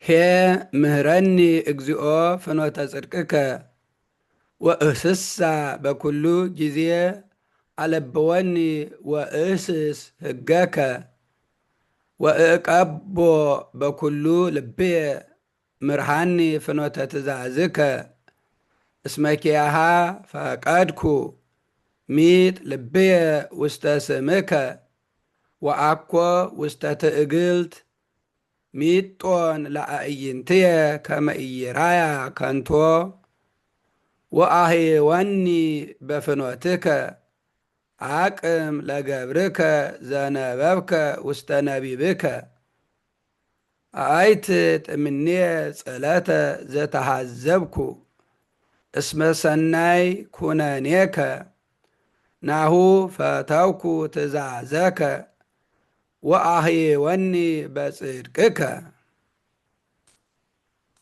ሄ ምህረኒ እግዚኦ ፍኖተ ጽድቅከ ወእህስሳ በኩሉ ጊዜ አለብወኒ ወእህስስ ሕገከ ወእቀቦ በኩሉ ልብየ ምርሃኒ ፍኖተ ትእዛዝከ እስመኪያሃ ፈቀድኩ ሚጥ ልብየ ውስተ ስምከ ወአኮ ውስተ ትእግልት ሚጦን ለአዕይንትየ ከመ ኢይራያ ከንቶ ወአህወኒ በፍኖትከ አቅም ለገብርከ ዘነበብከ ውስተ ነቢብከ አይቲ ጥምኔየ ጽለተ ዘተሃዘብኩ እስመ ሰናይ ኩነኔከ ናሁ ፈተውኩ ትእዛዘከ ወአህወኒ በጽድቅከ